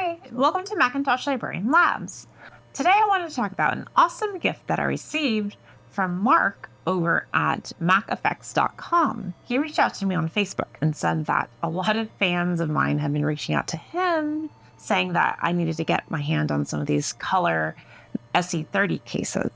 Hi, welcome to Macintosh Librarian Labs. Today I want to talk about an awesome gift that I received from Mark over at MacEffects.com. He reached out to me on Facebook and said that a lot of fans of mine have been reaching out to him saying that I needed to get my hand on some of these color SE30 cases.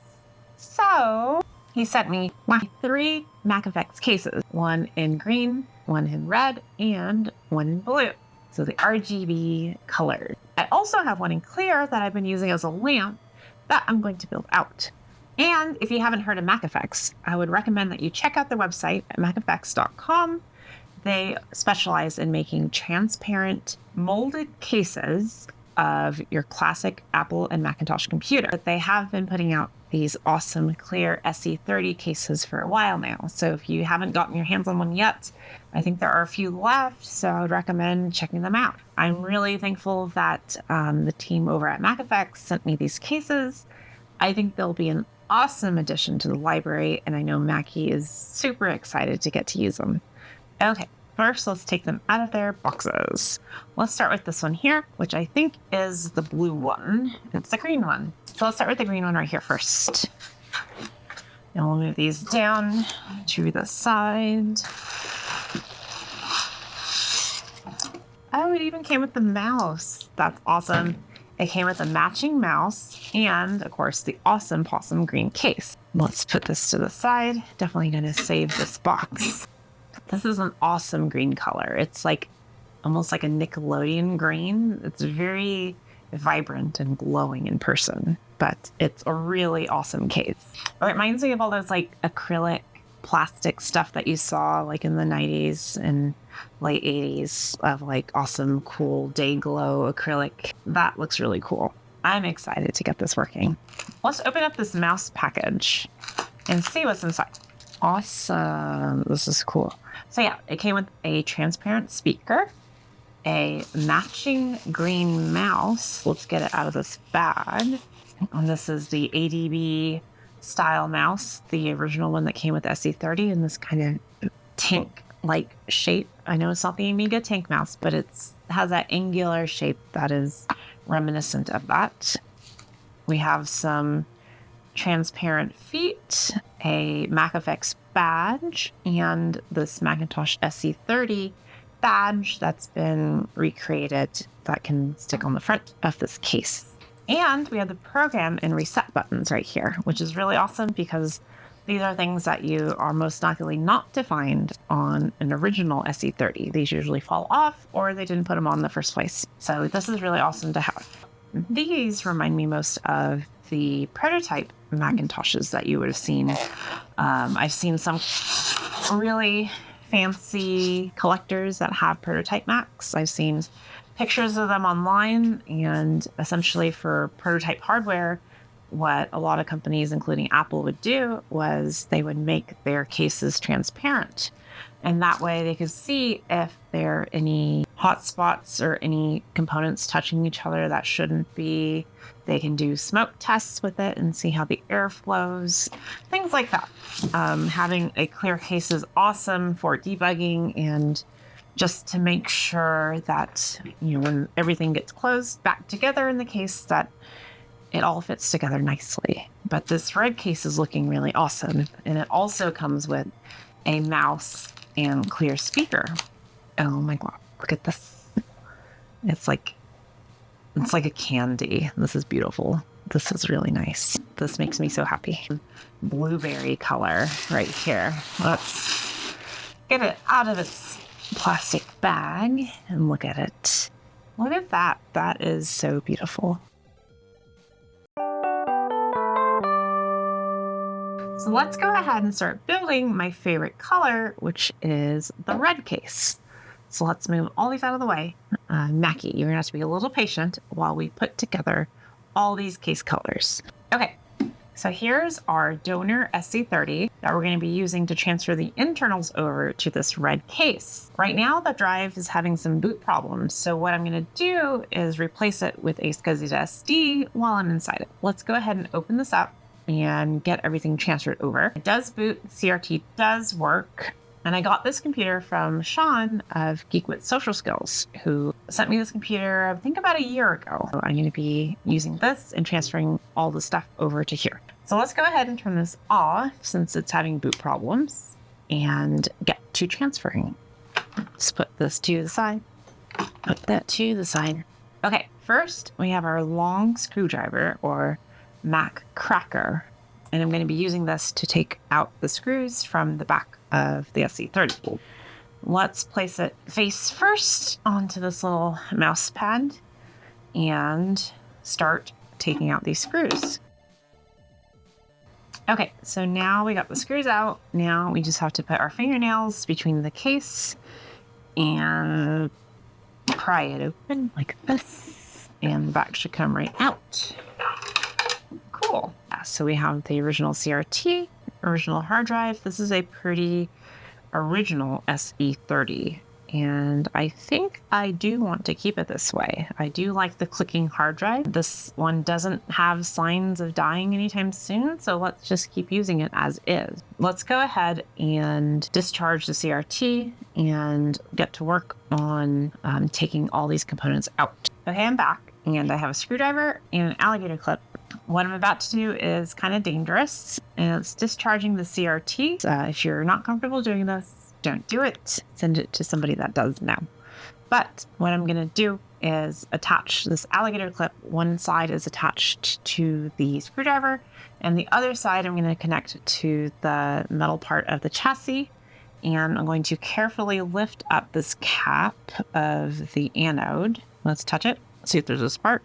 So he sent me my 3 MacEffects cases, one in green, one in red, and one in blue. So the RGB colored. I also have one in clear that I've been using as a lamp that I'm going to build out. And if you haven't heard of MacEffects, I would recommend that you check out their website at MacEffects.com. They specialize in making transparent molded cases of your classic Apple and Macintosh computer. But they have been putting out these awesome clear SE30 cases for a while now. So if you haven't gotten your hands on one yet, I think there are a few left, so I would recommend checking them out. I'm really thankful that the team over at MacEffects sent me these cases. I think they'll be an awesome addition to the library, and I know Maccy is super excited to get to use them. Okay, first let's take them out of their boxes. Let's start with this one here, which I think is the blue one. It's the green one. So let's start with the green one right here first. And we'll move these down to the side. Oh, it even came with the mouse. That's awesome. It came with a matching mouse and, of course, the awesome Possum green case. Let's put this to the side. Definitely going to save this box. This is an awesome green color. It's like almost like a Nickelodeon green. It's very vibrant and glowing in person, but it's a really awesome case. It reminds me of all those like acrylic plastic stuff that you saw like in the 90s and late 80s of like awesome, cool day glow acrylic. That looks really cool. I'm excited to get this working. Let's open up this mouse package and see what's inside. Awesome. This is cool. So yeah, it came with a transparent speaker, a matching green mouse. Let's get it out of this bag. And this is the ADB style mouse, the original one that came with SE30 in this kind of tank-like shape. I know it's not the Amiga tank mouse, but it has that angular shape that is reminiscent of that. We have some transparent feet, a MacEffects badge, and this Macintosh SE30 badge that's been recreated that can stick on the front of this case. And we have the program and reset buttons right here, which is really awesome because these are things that you are most likely not to find on an original SE30. These usually fall off or they didn't put them on in the first place. So this is really awesome to have. These remind me most of the prototype Macintoshes that you would have seen. I've seen some really fancy collectors that have prototype Macs. I've seen pictures of them online, and essentially for prototype hardware, what a lot of companies, including Apple, would do was they would make their cases transparent. And that way they could see if there are any hot spots or any components touching each other that shouldn't be. They can do smoke tests with it and see how the air flows, things like that. Having a clear case is awesome for debugging and just to make sure that, you know, when everything gets closed back together in the case, that it all fits together nicely. But this red case is looking really awesome. And it also comes with a mouse and clear speaker. Oh my God, look at this. It's like a candy. This is beautiful. This is really nice. This makes me so happy. Blueberry color right here. Let's get it out of its plastic bag and look at it. Look at that. That is so beautiful. So let's go ahead and start building my favorite color, which is the red case. So let's move all these out of the way. Maccy, you're gonna have to be a little patient while we put together all these case colors. Okay, so here's our donor SE30 that we're gonna be using to transfer the internals over to this red case. Right now, the drive is having some boot problems. So what I'm gonna do is replace it with a SCSI SD while I'm inside it. Let's go ahead and open this up and get everything transferred over. It does boot, CRT does work. And I got this computer from Sean of Geek with Social Skills, who sent me this computer, I think about a year ago. So I'm going to be using this and transferring all the stuff over to here. So let's go ahead and turn this off since it's having boot problems and get to transferring. Let's put this to the side. Put that to the side. Okay, first we have our long screwdriver or Mac cracker. And I'm going to be using this to take out the screws from the back of the SE30. Let's place it face first onto this little mouse pad and start taking out these screws. Okay, so now we got the screws out. Now we just have to put our fingernails between the case and pry it open like this. And the back should come right out. Cool. Yeah, so we have the original CRT, original hard drive. This is a pretty original SE30. And I think I do want to keep it this way. I do like the clicking hard drive. This one doesn't have signs of dying anytime soon, so let's just keep using it as is. Let's go ahead and discharge the CRT and get to work on taking all these components out. Okay, I'm back, and I have a screwdriver and an alligator clip. What I'm about to do is kind of dangerous, and it's discharging the CRT. If you're not comfortable doing this, don't do it. Send it to somebody that does now. But what I'm going to do is attach this alligator clip. One side is attached to the screwdriver, and the other side I'm going to connect to the metal part of the chassis. And I'm going to carefully lift up this cap of the anode. Let's touch it. See if there's a spark.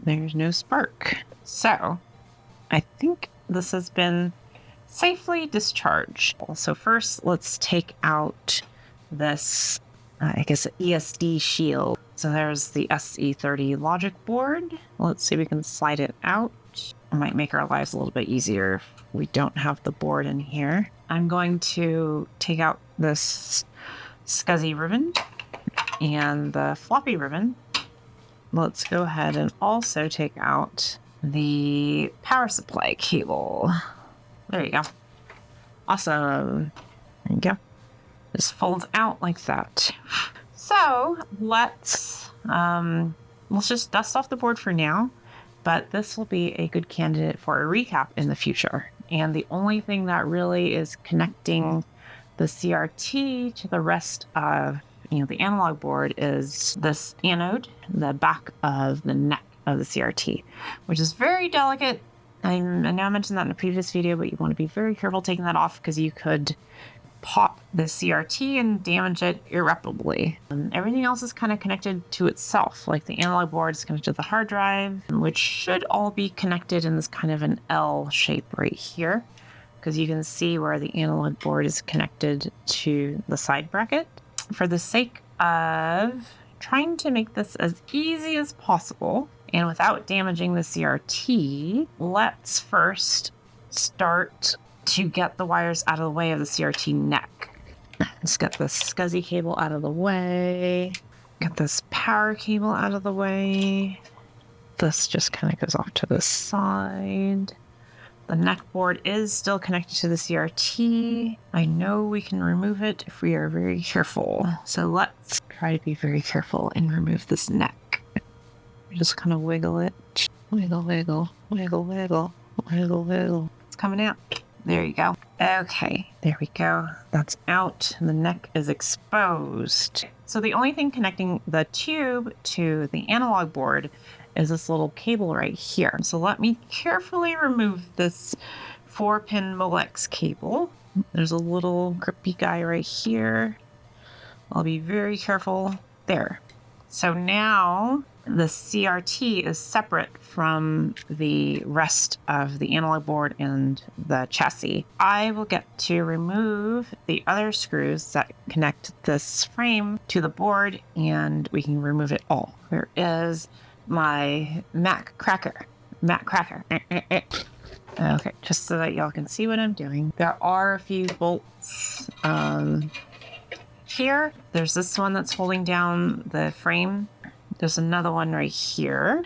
There's no spark. So I think this has been safely discharged. So first, let's take out this, I guess, ESD shield. So there's the SE30 logic board. Let's see if we can slide it out. It might make our lives a little bit easier if we don't have the board in here. I'm going to take out this SCSI ribbon and the floppy ribbon. Let's go ahead and also take out the power supply cable. There you go. Awesome. There you go. Just folds out like that. So let's just dust off the board for now, but this will be a good candidate for a recap in the future. And the only thing that really is connecting the CRT to the rest of the analog board is this anode, the back of the neck of the CRT, which is very delicate. I know I mentioned that in a previous video, but you want to be very careful taking that off because you could pop the CRT and damage it irreparably. Everything else is kind of connected to itself, like the analog board is connected to the hard drive, which should all be connected in this kind of an L shape right here, because you can see where the analog board is connected to the side bracket. For the sake of trying to make this as easy as possible and without damaging the CRT, let's first start to get the wires out of the way of the CRT neck. Let's get the SCSI cable out of the way. Get this power cable out of the way. This just kind of goes off to the side. The neck board is still connected to the CRT. I know we can remove it if we are very careful. So let's try to be very careful and remove this neck. Just kind of wiggle it. Wiggle, wiggle, wiggle, wiggle, wiggle, wiggle. It's coming out. There you go. Okay, there we go. That's out. The neck is exposed. So the only thing connecting the tube to the analog board is this little cable right here. So let me carefully remove this 4-pin Molex cable. There's a little grippy guy right here. I'll be very careful. There. So now the CRT is separate from the rest of the analog board and the chassis. I will get to remove the other screws that connect this frame to the board, and we can remove it all. There is my Mac cracker. Okay, just so that y'all can see what I'm doing. There are a few bolts here. There's this one that's holding down the frame. There's another one right here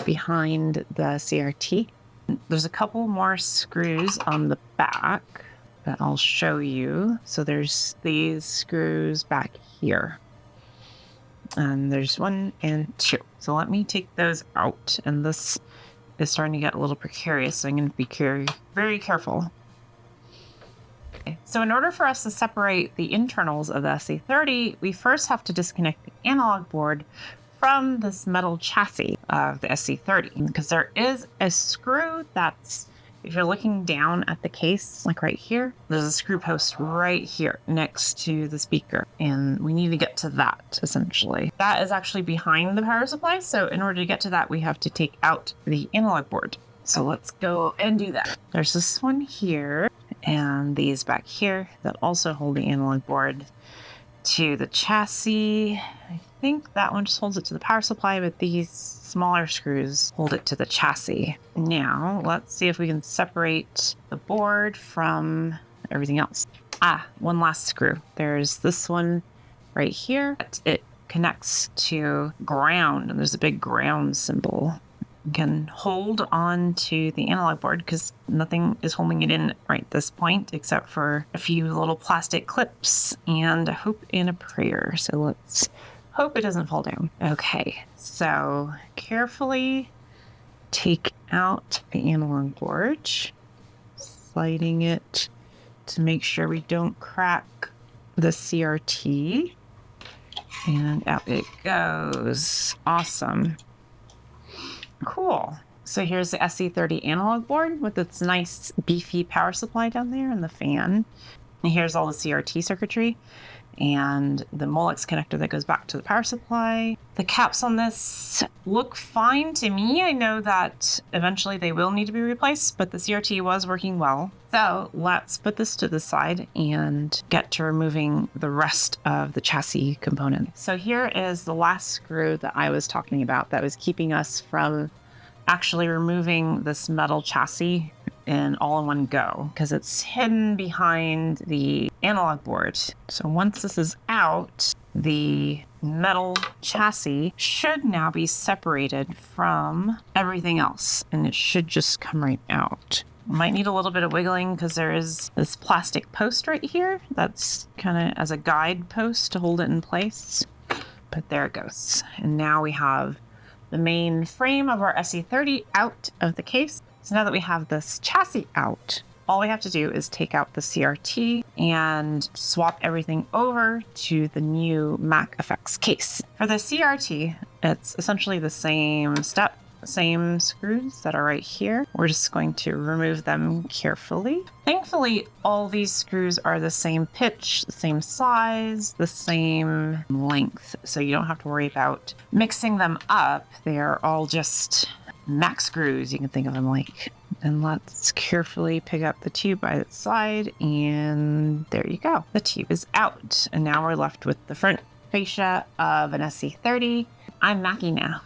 behind the CRT. There's a couple more screws on the back. but I'll show you. So there's these screws back here. And there's 1 and 2. So let me take those out. And this is starting to get a little precarious, so I'm going to be very careful. Okay. So in order for us to separate the internals of the SE30, we first have to disconnect the analog board from this metal chassis of the SE30, because there is a screw that's, if you're looking down at the case, like right here, there's a screw post right here next to the speaker, and we need to get to that, essentially. That is actually behind the power supply, so in order to get to that, we have to take out the analog board. So let's go and do that. There's this one here, and these back here that also hold the analog board to the chassis. I think that one just holds it to the power supply, but these smaller screws hold it to the chassis. Now, let's see if we can separate the board from everything else. One last screw. There's this one right here. It connects to ground, and there's a big ground symbol. You can hold on to the analog board because nothing is holding it in right at this point except for a few little plastic clips and a hope and a prayer. So let's hope it doesn't fall down. Okay, so carefully take out the analog board, sliding it to make sure we don't crack the CRT. And out it goes. Awesome. Cool. So here's the SE30 analog board with its nice beefy power supply down there and the fan. And here's all the CRT circuitry and the Molex connector that goes back to the power supply. The caps on this look fine to me. I know that eventually they will need to be replaced, but the CRT was working well. So let's put this to the side and get to removing the rest of the chassis component. So here is the last screw that I was talking about that was keeping us from actually removing this metal chassis in all in one go, because it's hidden behind the analog board. So once this is out, the metal chassis should now be separated from everything else, and it should just come right out. Might need a little bit of wiggling because there is this plastic post right here that's kind of as a guide post to hold it in place. But there it goes. And now we have the main frame of our SE30 out of the case. So now that we have this chassis out, all we have to do is take out the CRT and swap everything over to the new Mac FX case. For the CRT, it's essentially the same step, same screws that are right here. We're just going to remove them carefully. Thankfully, all these screws are the same pitch, the same size, the same length, so you don't have to worry about mixing them up. They are all just Mac screws, you can think of them like. And let's carefully pick up the tube by its side, and there you go. The tube is out, and now we're left with the front fascia of an SE30. I'm Maccy now.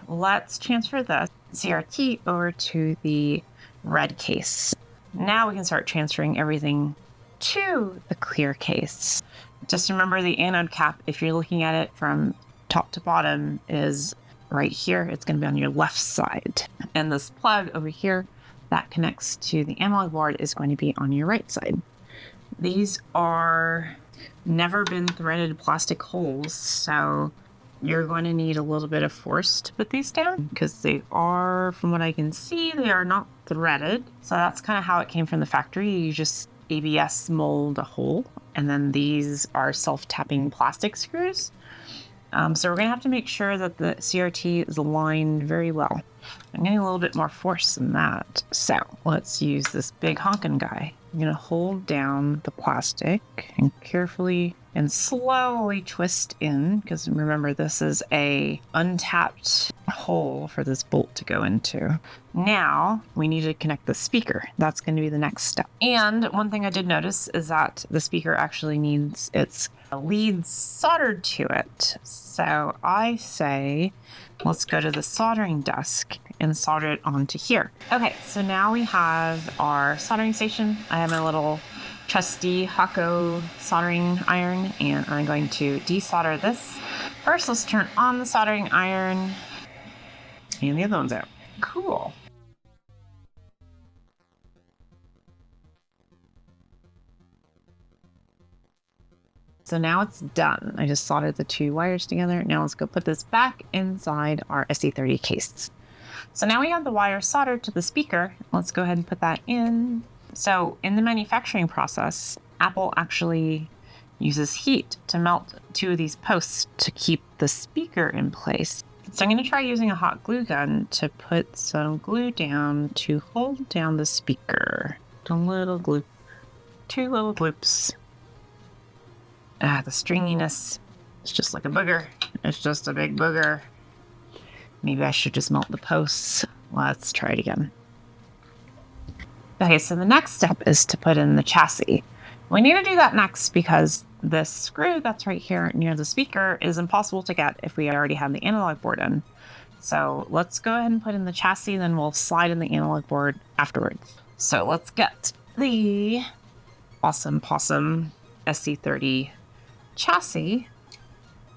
Let's transfer the CRT over to the red case. Now we can start transferring everything to the clear case. Just remember the anode cap, if you're looking at it from top to bottom, is right here. It's going to be on your left side. And this plug over here that connects to the analog board is going to be on your right side. These are never been threaded plastic holes, so you're going to need a little bit of force to put these down because they are, from what I can see, they are not threaded. So that's kind of how it came from the factory. You just ABS mold a hole, and then these are self-tapping plastic screws. So we're going to have to make sure that the CRT is aligned very well. I'm getting a little bit more force than that. So let's use this big honkin' guy. I'm going to hold down the plastic and carefully and slowly twist in, because remember, this is a untapped hole for this bolt to go into. Now we need to connect the speaker. That's going to be the next step. And one thing I did notice is that the speaker actually needs its leads soldered to it. So I say, let's go to the soldering desk and solder it onto here. Okay, so now we have our soldering station. I have my little trusty Hakko soldering iron, and I'm going to desolder this. First, let's turn on the soldering iron, and the other one's out. Cool. So now it's done. I just soldered the two wires together. Now let's go put this back inside our SE30 case. So now we have the wire soldered to the speaker. Let's go ahead and put that in. So in the manufacturing process, Apple actually uses heat to melt two of these posts to keep the speaker in place. So I'm going to try using a hot glue gun to put some glue down to hold down the speaker. A little glue, two little gloops. The stringiness is just like a booger. It's just a big booger. Maybe I should just melt the posts. Let's try it again. Okay, so the next step is to put in the chassis. We need to do that next because this screw that's right here near the speaker is impossible to get if we already have the analog board in. So let's go ahead and put in the chassis, then we'll slide in the analog board afterwards. So let's get the awesome possum SE30 chassis.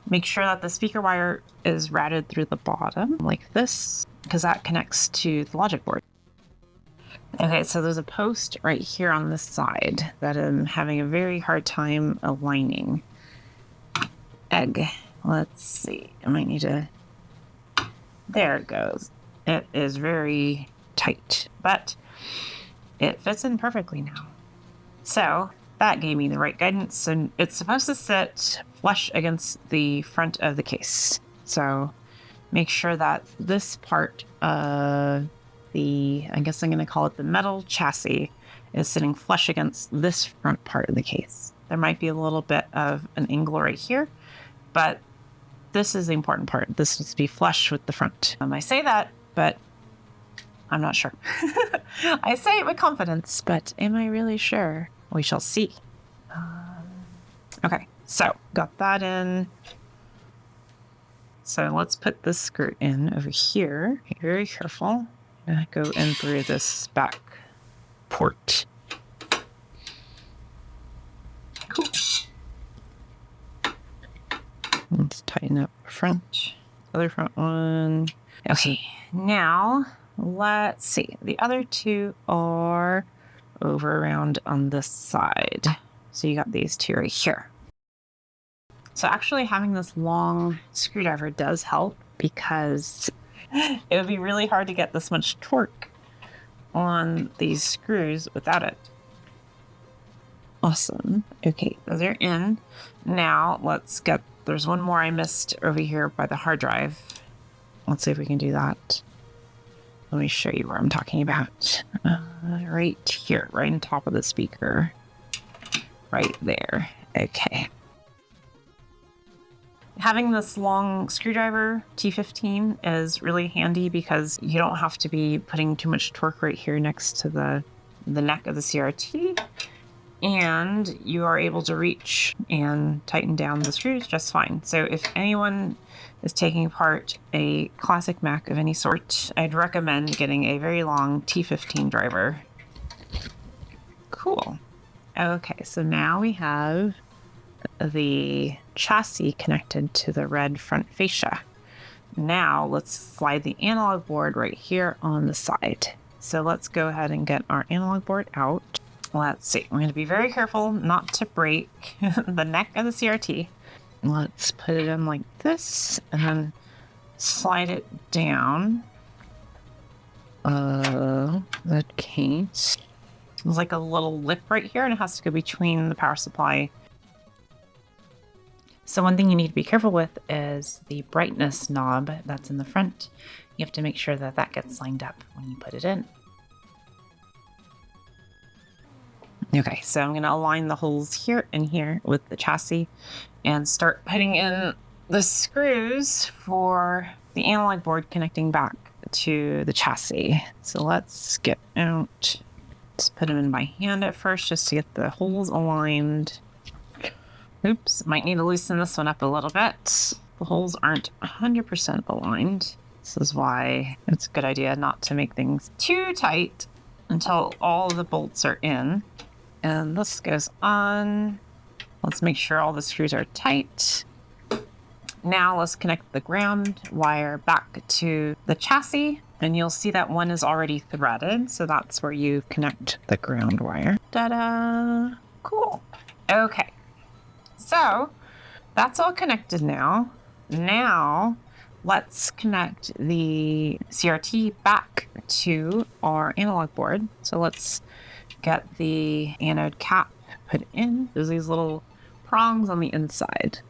Make sure that the speaker wire is routed through the bottom like this, because that connects to the logic board. Okay, so there's a post right here on this side that I'm having a very hard time aligning. Egg. Let's see. I might need to... There it goes. It is very tight, but it fits in perfectly now. So that gave me the right guidance. So it's supposed to sit flush against the front of the case. So make sure that this part of I guess I'm going to call it the metal chassis, is sitting flush against this front part of the case. There might be a little bit of an angle right here, but this is the important part. This needs to be flush with the front. I say that, but I'm not sure. I say it with confidence, but am I really sure? We shall see. Okay, so got that in. So let's put this screw in over here. Be very careful. Go in through this back port. Cool. Let's tighten up front. Other front one. Okay, now let's see. The other two are over around on this side. So you got these two right here. So actually having this long screwdriver does help because it would be really hard to get this much torque on these screws without it. Awesome. Okay, those are in. Now let's get, there's one more I missed over here by the hard drive. Let's see if we can do that. Let me show you where I'm talking about. Right here, right on top of the speaker. Right there. Okay. Having this long screwdriver, T15, is really handy because you don't have to be putting too much torque right here next to the neck of the CRT. And you are able to reach and tighten down the screws just fine. So if anyone is taking apart a classic Mac of any sort, I'd recommend getting a very long T15 driver. Cool. Okay, so now we have the chassis connected to the red front fascia. Now let's slide the analog board right here on the side. So let's go ahead and get our analog board out. Let's see, I'm going to be very careful not to break the neck of the CRT. Let's put it in like this and then slide it down. The case. There's like a little lip right here and it has to go between the power supply. So one thing you need to be careful with is the brightness knob that's in the front. You have to make sure that that gets lined up when you put it in. Okay, so I'm going to align the holes here and here with the chassis and start putting in the screws for the analog board connecting back to the chassis. So let's get out. Just put them in by hand at first just to get the holes aligned. Oops, might need to loosen this one up a little bit. The holes aren't 100% aligned. This is why it's a good idea not to make things too tight until all the bolts are in. And this goes on. Let's make sure all the screws are tight. Now let's connect the ground wire back to the chassis. And you'll see that one is already threaded. So that's where you connect the ground wire. Ta-da! Cool. Okay. So that's all connected now. Now let's connect the CRT back to our analog board. So let's get the anode cap put in. There's these little prongs on the inside.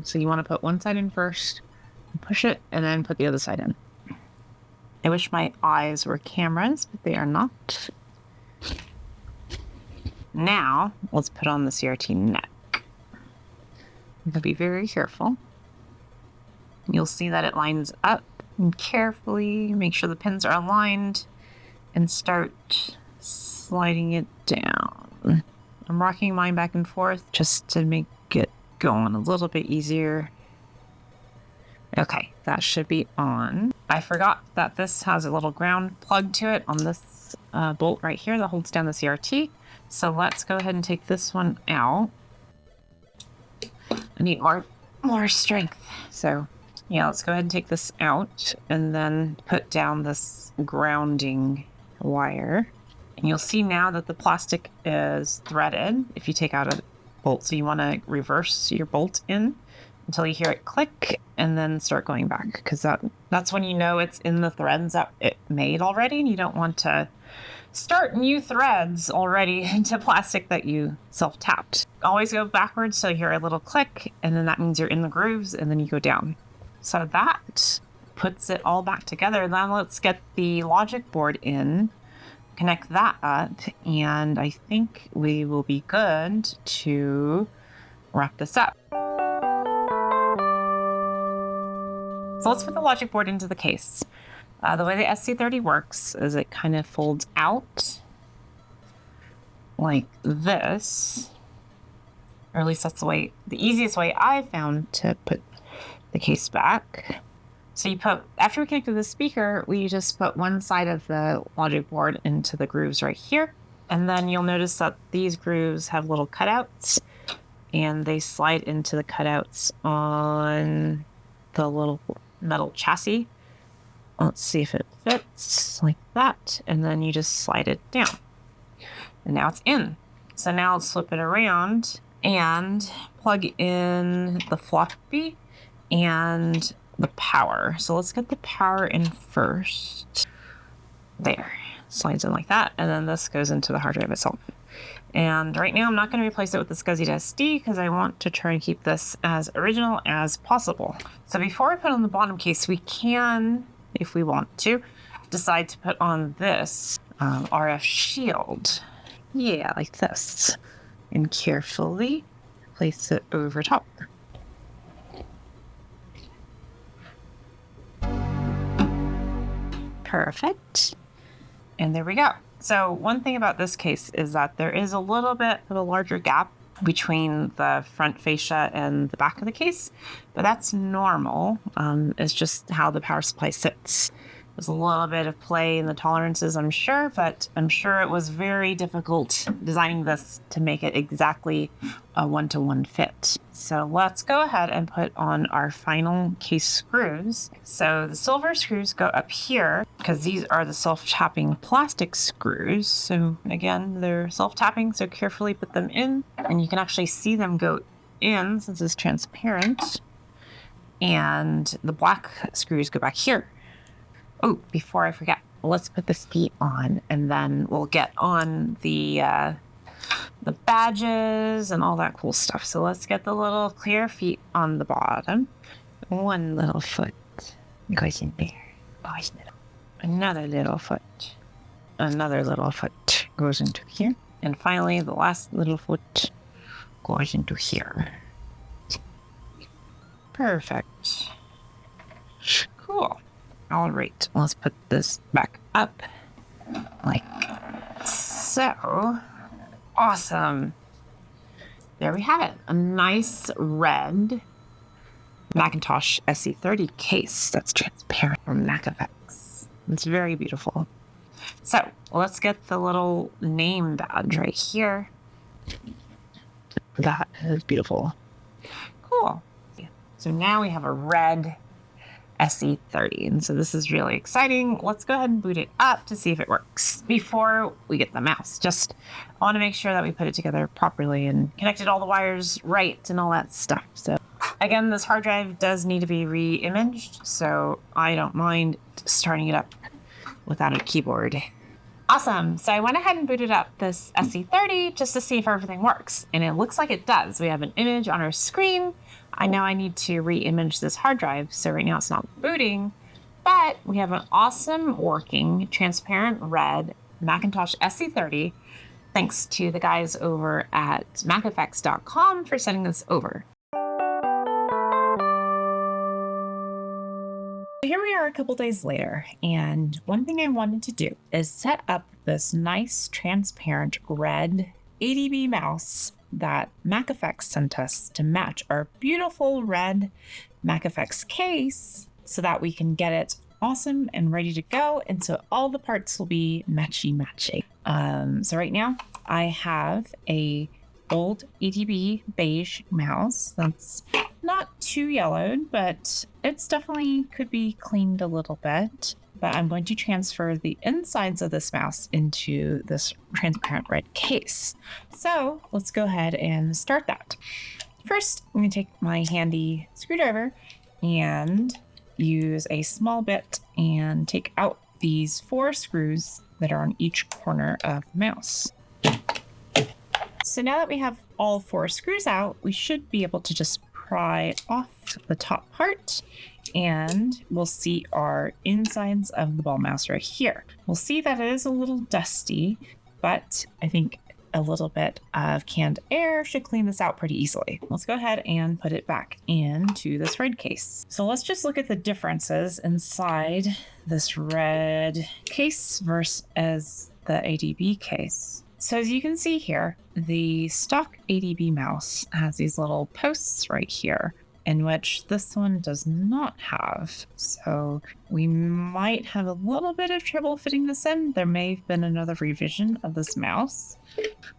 So you want to put one side in first, push it, and then put the other side in. I wish my eyes were cameras, but they are not. Now, let's put on the CRT neck. You have to be very careful. You'll see that it lines up, and carefully make sure the pins are aligned and start sliding it down. I'm rocking mine back and forth just to make it go on a little bit easier. Okay, that should be on. I forgot that this has a little ground plug to it on this bolt right here that holds down the CRT. So let's go ahead and take this one out. I need more strength. So yeah, let's go ahead and take this out and then put down this grounding wire. And you'll see now that the plastic is threaded if you take out a bolt. So you want to reverse your bolt in until you hear it click and then start going back, because that's when you know it's in the threads that it made already, and you don't want to start new threads already into plastic that you self-tapped. Always go backwards so you hear a little click, and then that means you're in the grooves, and then you go down. So that puts it all back together. Now let's get the logic board in, connect that up, and I think we will be good to wrap this up. So let's put the logic board into the case. The way the SC30 works is it kind of folds out like this, or at least that's the easiest way I found to put the case back. So after we connected the speaker, we just put one side of the logic board into the grooves right here. And then you'll notice that these grooves have little cutouts, and they slide into the cutouts on the little metal chassis. Let's see if it fits like that. And then you just slide it down. And now it's in. So now let's flip it around and plug in the floppy and the power. So let's get the power in first. There. Slides in like that. And then this goes into the hard drive itself. And right now I'm not going to replace it with the SCSI to SD because I want to try and keep this as original as possible. So before I put on the bottom case, we can, if we want to, decide to put on this RF shield. Yeah, like this. And carefully place it over top. Perfect. And there we go. So one thing about this case is that there is a little bit of a larger gap between the front fascia and the back of the case, but that's normal. It's just how the power supply sits. There's a little bit of play in the tolerances, I'm sure, but I'm sure it was very difficult designing this to make it exactly a one-to-one fit. So let's go ahead and put on our final case screws. So the silver screws go up here because these are the self-tapping plastic screws. So again, they're self-tapping, so carefully put them in, and you can actually see them go in since it's transparent. And the black screws go back here. Oh, before I forget, let's put this feet on, and then we'll get on the badges and all that cool stuff. So let's get the little clear feet on the bottom. One little foot goes in there. Another little foot. Another little foot goes into here. And finally, the last little foot goes into here. Perfect. Cool. All right, let's put this back up like so. Awesome. There we have it. A nice red Macintosh SE30 case that's transparent from MacFX. It's very beautiful. So let's get the little name badge right here. That is beautiful. Cool. So now we have a red SE30. And so this is really exciting. Let's go ahead and boot it up to see if it works before we get the mouse. Just I want to make sure that we put it together properly and connected all the wires right and all that stuff. So again, this hard drive does need to be re-imaged, so I don't mind starting it up without a keyboard. Awesome. So I went ahead and booted up this SE30 just to see if everything works. And it looks like it does. We have an image on our screen. I know I need to re-image this hard drive, so right now it's not booting, but we have an awesome working transparent red Macintosh SE30, thanks to the guys over at macfx.com for sending this over. Here we are a couple days later, and one thing I wanted to do is set up this nice transparent red ADB mouse that MacFX sent us to match our beautiful red MacFX case so that we can get it awesome and ready to go. And so all the parts will be matchy. So right now I have a old ADB beige mouse that's not too yellowed, but it's definitely could be cleaned a little bit. But I'm going to transfer the insides of this mouse into this transparent red case. So let's go ahead and start that. First, I'm going to take my handy screwdriver and use a small bit and take out these 4 screws that are on each corner of the mouse. So now that we have all 4 screws out, we should be able to just pry off the top part, and we'll see our insides of the ball mouse right here. We'll see that it is a little dusty, but I think a little bit of canned air should clean this out pretty easily. Let's go ahead and put it back into this red case. So let's just look at the differences inside this red case versus the ADB case. So as you can see here, the stock ADB mouse has these little posts right here, in which this one does not have. So we might have a little bit of trouble fitting this in. There may have been another revision of this mouse.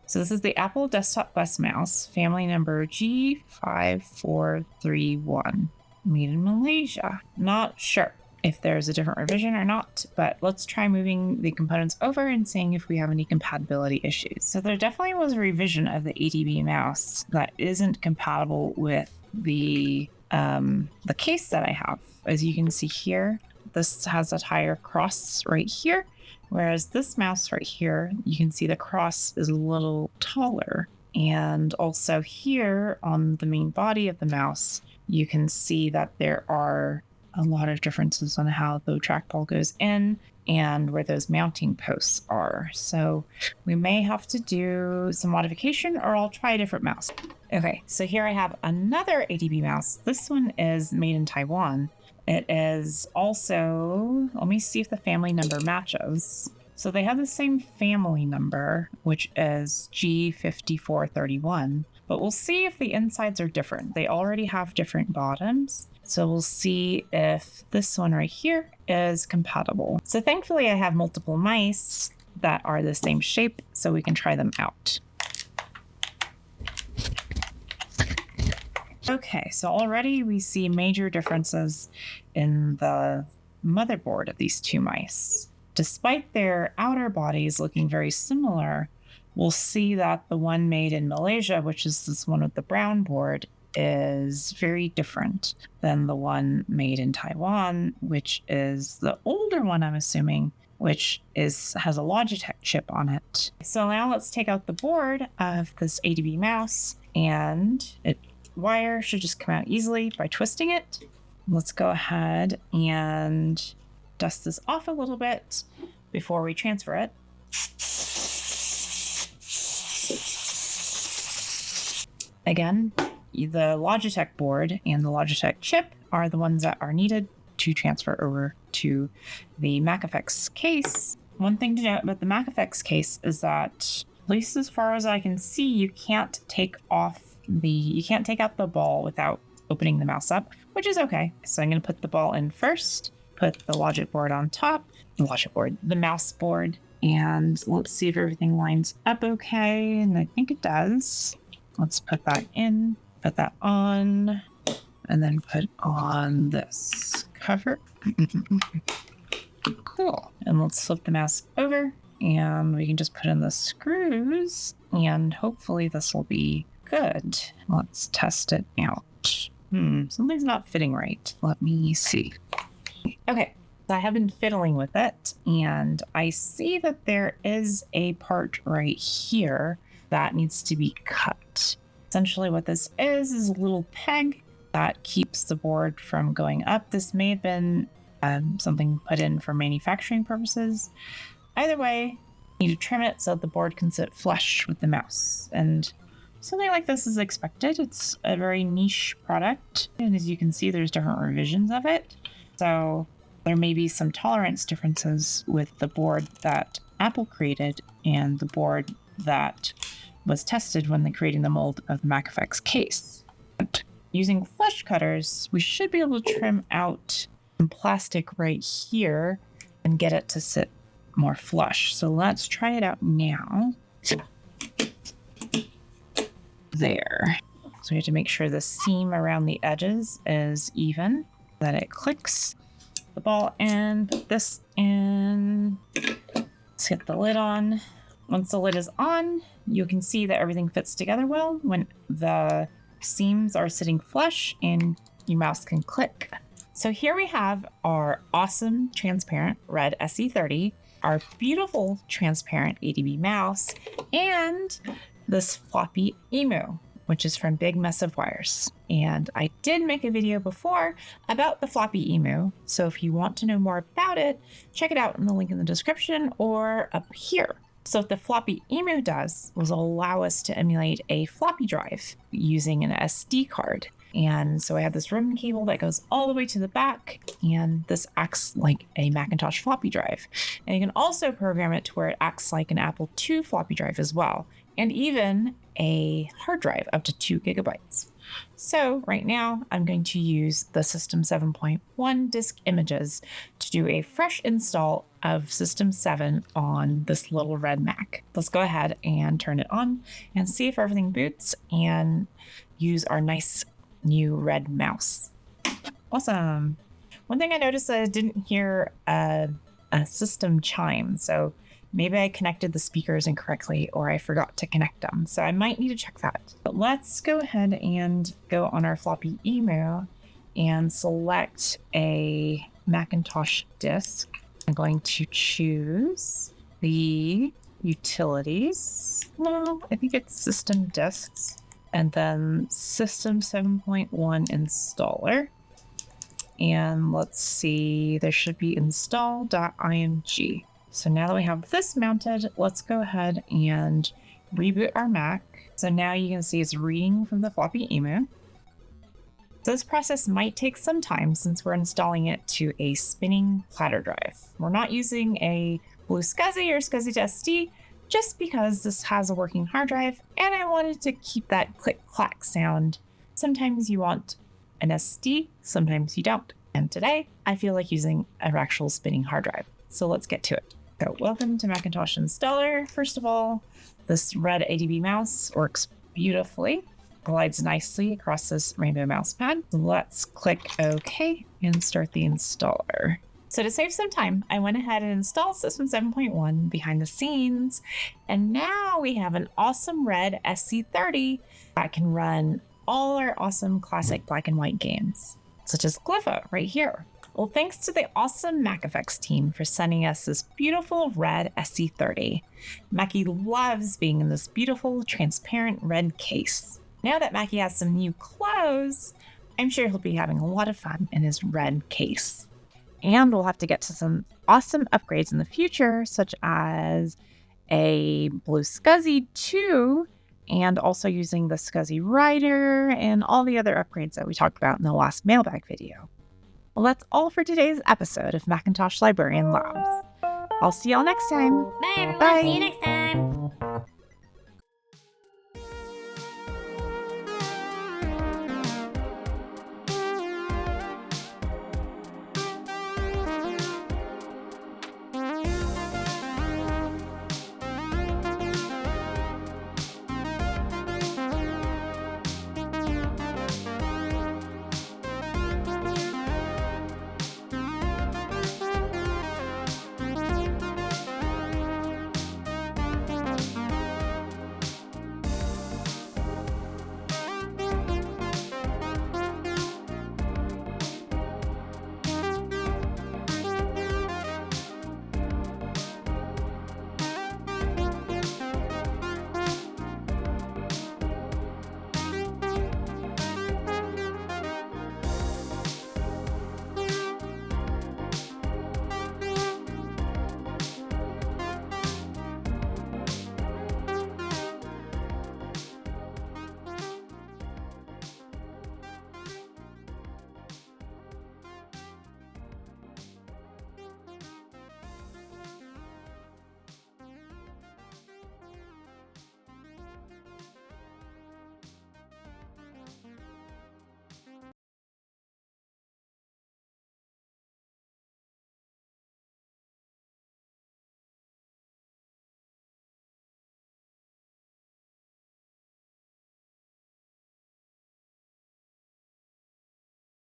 So this is the Apple Desktop Bus mouse, family number G5431, made in Malaysia. Not sure if there's a different revision or not, but let's try moving the components over and seeing if we have any compatibility issues. So there definitely was a revision of the ADB mouse that isn't compatible with the case that I have. As you can see here, this has a higher cross right here, whereas this mouse right here, you can see the cross is a little taller. And also here on the main body of the mouse, you can see that there are a lot of differences on how the trackball goes in and where those mounting posts are. So we may have to do some modification, or I'll try a different mouse. Okay, so here I have another ADB mouse. This one is made in Taiwan. It is also, let me see if the family number matches. So they have the same family number, which is G5431, but we'll see if the insides are different. They already have different bottoms. So we'll see if this one right here is compatible. So thankfully I have multiple mice that are the same shape, so we can try them out. Okay, so already we see major differences in the motherboard of these 2 mice. Despite their outer bodies looking very similar, we'll see that the one made in Malaysia, which is this one with the brown board, is very different than the one made in Taiwan, which is the older one, I'm assuming, which has a Logitech chip on it. So now let's take out the board of this ADB mouse, and wire should just come out easily by twisting it. Let's go ahead and dust this off a little bit before we transfer it. Again, the Logitech board and the Logitech chip are the ones that are needed to transfer over to the MacFX case. One thing to note about the MacFX case is that, at least as far as I can see, you can't take out the ball without opening the mouse up, which is okay. So I'm going to put the ball in first, put the Logic board on top, the mouse board, and let's see if everything lines up okay. And I think it does. Let's put that in, put that on, and then put on this cover. Cool. And let's flip the mouse over and we can just put in the screws and hopefully this will be good. Let's test it out. Something's not fitting right. Let me see. Okay, so I have been fiddling with it and I see that there is a part right here that needs to be cut. Essentially what this is a little peg that keeps the board from going up. This may have been something put in for manufacturing purposes. Either way, you need to trim it so that the board can sit flush with the mouse. And something like this is expected. It's a very niche product. And as you can see, there's different revisions of it. So there may be some tolerance differences with the board that Apple created and the board that was tested when they're creating the mold of the MacFX case. But using flush cutters, we should be able to trim out some plastic right here and get it to sit more flush. So let's try it out now. There. So we have to make sure the seam around the edges is even, that it clicks the ball and put this in. Let's get the lid on. Once the lid is on, you can see that everything fits together well when the seams are sitting flush and your mouse can click. So here we have our awesome transparent red SE30, our beautiful transparent ADB mouse, and this Floppy Emu, which is from Big Mess of Wires. And I did make a video before about the Floppy Emu, so if you want to know more about it, check it out in the link in the description or up here. So what the Floppy Emu does was allow us to emulate a floppy drive using an SD card. And so I have this ribbon cable that goes all the way to the back, and this acts like a Macintosh floppy drive. And you can also program it to where it acts like an Apple II floppy drive as well, and even a hard drive up to 2 gigabytes. So right now I'm going to use the System 7.1 disk images to do a fresh install of System 7 on this little red Mac. Let's go ahead and turn it on and see if everything boots and use our nice new red mouse. Awesome. One thing I noticed is I didn't hear a system chime, so maybe I connected the speakers incorrectly or I forgot to connect them. So I might need to check that. But let's go ahead and go on our Floppy Emu and select a Macintosh disk. I'm going to choose the utilities. No, I think it's system disks. And then System 7.1 installer. And let's see, there should be install.img. So now that we have this mounted, let's go ahead and reboot our Mac. So now you can see it's reading from the Floppy Emu. So this process might take some time since we're installing it to a spinning platter drive. We're not using a Blue SCSI or SCSI to SD, just because this has a working hard drive and I wanted to keep that click-clack sound. Sometimes you want an SD, sometimes you don't. And today I feel like using an actual spinning hard drive. So let's get to it. So welcome to Macintosh Installer. First of all, this red ADB mouse works beautifully, glides nicely across this rainbow mouse pad. Let's click OK and start the installer. So to save some time, I went ahead and installed System 7.1 behind the scenes. And now we have an awesome red SC30 that can run all our awesome classic black and white games, such as Glypho right here. Well, thanks to the awesome MacFX team for sending us this beautiful red SC30. Maccy loves being in this beautiful transparent red case. Now that Maccy has some new clothes, I'm sure he'll be having a lot of fun in his red case. And we'll have to get to some awesome upgrades in the future, such as a Blue SCSI 2, and also using the SCSI Writer and all the other upgrades that we talked about in the last mailbag video. Well, that's all for today's episode of Macintosh Librarian Labs. I'll see y'all next time. Bye, everyone. Bye. See you next time.